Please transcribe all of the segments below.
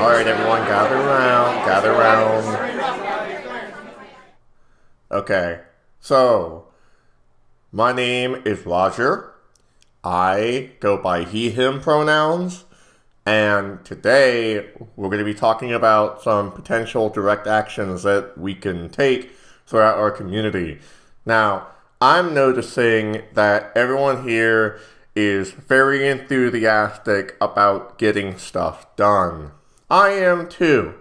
Alright, everyone, gather around, gather around. Okay, so, my name is Roger. I go by he, him pronouns. And today, we're going to be talking about some potential direct actions that we can take throughout our community. Now, I'm noticing that everyone here is very enthusiastic about getting stuff done. I am too,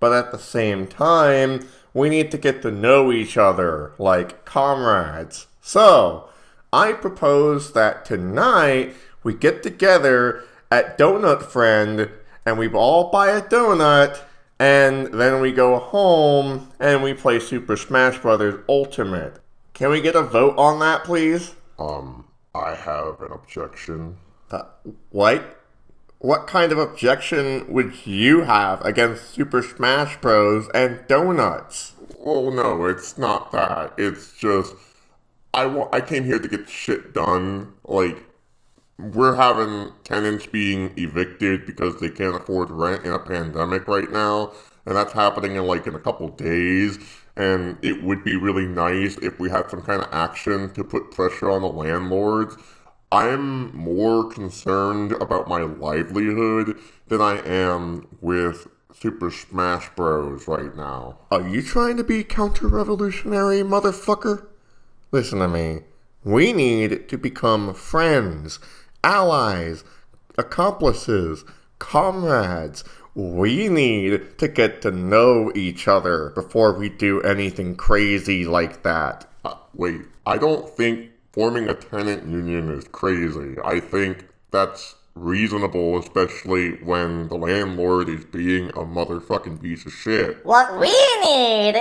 but at the same time, we need to get to know each other like comrades. So, I propose that tonight we get together at Donut Friend and we all buy a donut and then we go home and we play Super Smash Bros. Ultimate. Can we get a vote on that, please? I have an objection. What? What kind of objection would you have against Super Smash Bros. And donuts? Well, no, it's not that. It's just, I came here to get shit done. Like, we're having tenants being evicted because they can't afford rent in a pandemic right now. And that's happening in a couple days. And it would be really nice if we had some kind of action to put pressure on the landlords. I'm more concerned about my livelihood than I am with Super Smash Bros. Right now. Are you trying to be counter-revolutionary, motherfucker? Listen to me. We need to become friends, allies, accomplices, comrades. We need to get to know each other before we do anything crazy like that. Wait, I don't think forming a tenant union is crazy. I think that's reasonable, especially when the landlord is being a motherfucking piece of shit. What we need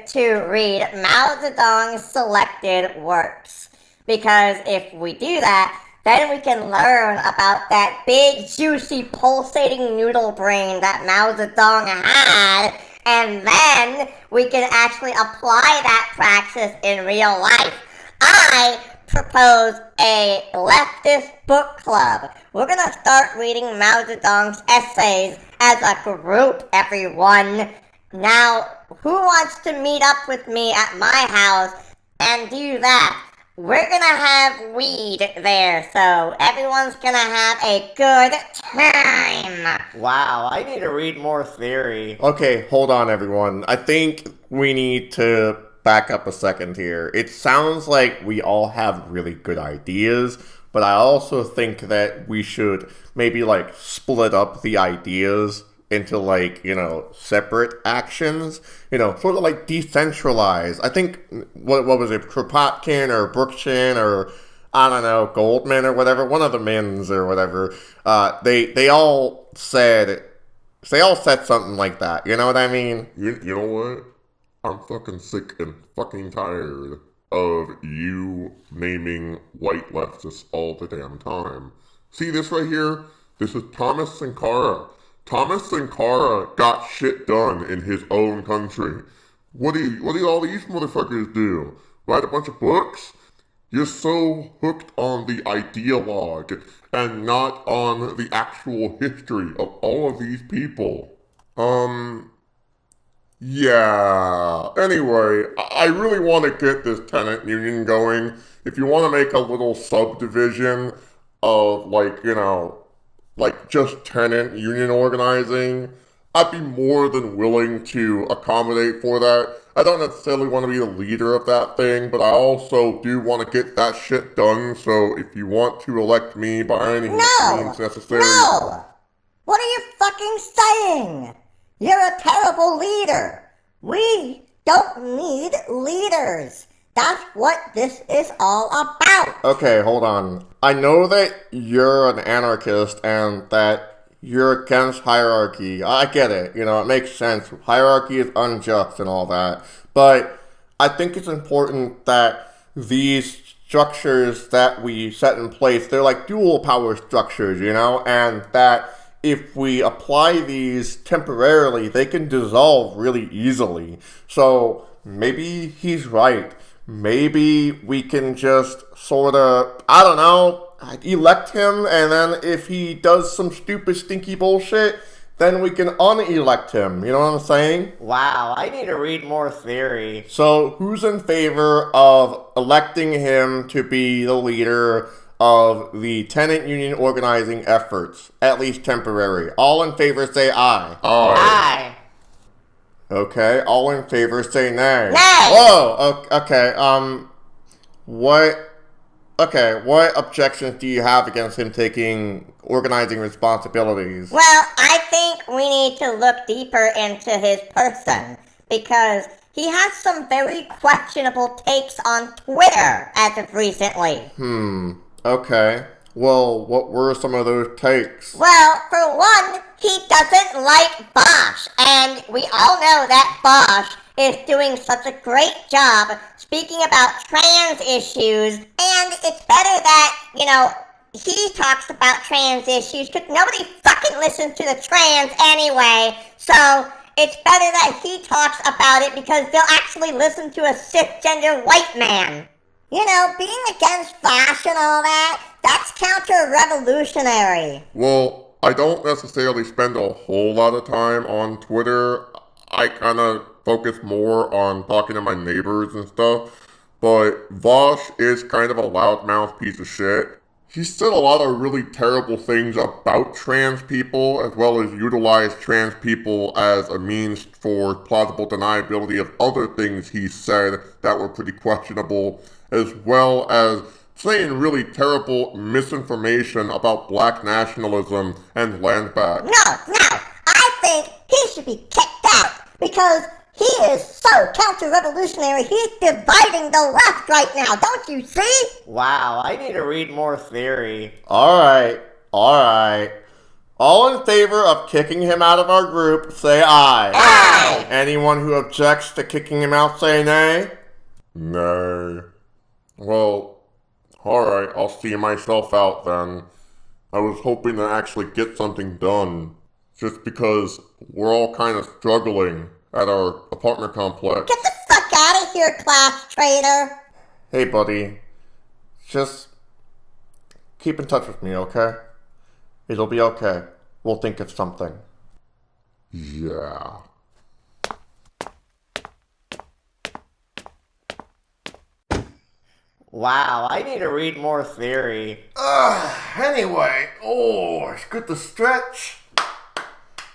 to read Mao Zedong's selected works. Because if we do that, then we can learn about that big, juicy, pulsating noodle brain that Mao Zedong had, and then we can actually apply that praxis in real life. I propose a leftist book club. We're gonna start reading Mao Zedong's essays as a group, everyone. Now, who wants to meet up with me at my house and do that? We're gonna have weed there, so everyone's gonna have a good time. Wow, I need to read more theory. Okay, hold on, everyone. I think we need to back up a second here. It sounds like we all have really good ideas, but I also think that we should maybe split up the ideas into separate actions, sort of decentralized. I think, what was it, Kropotkin or Brookshin or, I don't know, Goldman or whatever, one of the Mins or whatever, they all said something like that, you know what I mean? You know what? I'm fucking sick and fucking tired of you naming white leftists all the damn time. See this right here? This is Thomas Sankara. Thomas Sankara got shit done in his own country. What do all these motherfuckers do? Write a bunch of books? You're so hooked on the ideologue and not on the actual history of all of these people. Yeah. Anyway, I really want to get this tenant union going. If you want to make a little subdivision of just tenant union organizing, I'd be more than willing to accommodate for that. I don't necessarily want to be the leader of that thing, but I also do want to get that shit done, so if you want to elect me by any means necessary... No! What are you fucking saying? You're a terrible leader. We don't need leaders. That's what this is all about. Okay, hold on. I know that you're an anarchist and that you're against hierarchy. I get it. It makes sense. Hierarchy is unjust and all that. But I think it's important that these structures that we set in place, they're like dual power structures, and that if we apply these temporarily, they can dissolve really easily. So maybe he's right. Maybe we can just sort of, I don't know, elect him, and then if he does some stupid, stinky bullshit, then we can unelect him. You know what I'm saying? Wow, I need to read more theory. So, who's in favor of electing him to be the leader of the tenant union organizing efforts, at least temporary? All in favor say aye. Aye. Okay, all in favor say nay. Nay. Whoa, okay, what objections do you have against him taking organizing responsibilities? Well, I think we need to look deeper into his person, because he has some very questionable takes on Twitter as of recently. Okay. Well, what were some of those takes? Well, for one, he doesn't like Bosch, and we all know that Bosch is doing such a great job speaking about trans issues, and it's better that, he talks about trans issues, because nobody fucking listens to the trans anyway, so it's better that he talks about it, because they'll actually listen to a cisgender white man. Being against Bosch and all that's counter-revolutionary. Well, I don't necessarily spend a whole lot of time on Twitter. I kind of focus more on talking to my neighbors and stuff. But Vosh is kind of a loudmouth piece of shit. He said a lot of really terrible things about trans people, as well as utilized trans people as a means for plausible deniability of other things he said that were pretty questionable, as well as saying really terrible misinformation about black nationalism and land back. No, I think he should be kicked out, because he is so counter-revolutionary. He's dividing the left right now, don't you see? Wow, I need to read more theory. Alright. All in favor of kicking him out of our group, say aye. Aye. Anyone who objects to kicking him out, say nay. Nay. Well, alright, I'll see myself out then. I was hoping to actually get something done, just because we're all kind of struggling at our apartment complex. Get the fuck out of here, class traitor. Hey, buddy. Just keep in touch with me, okay? It'll be okay. We'll think of something. Yeah. Wow, I need to read more theory. Anyway. Oh, it's good to stretch.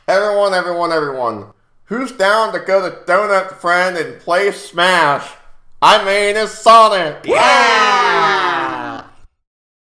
Everyone. Who's down to go to Donut Friend and play Smash? I mean, it's Sonic. Yeah!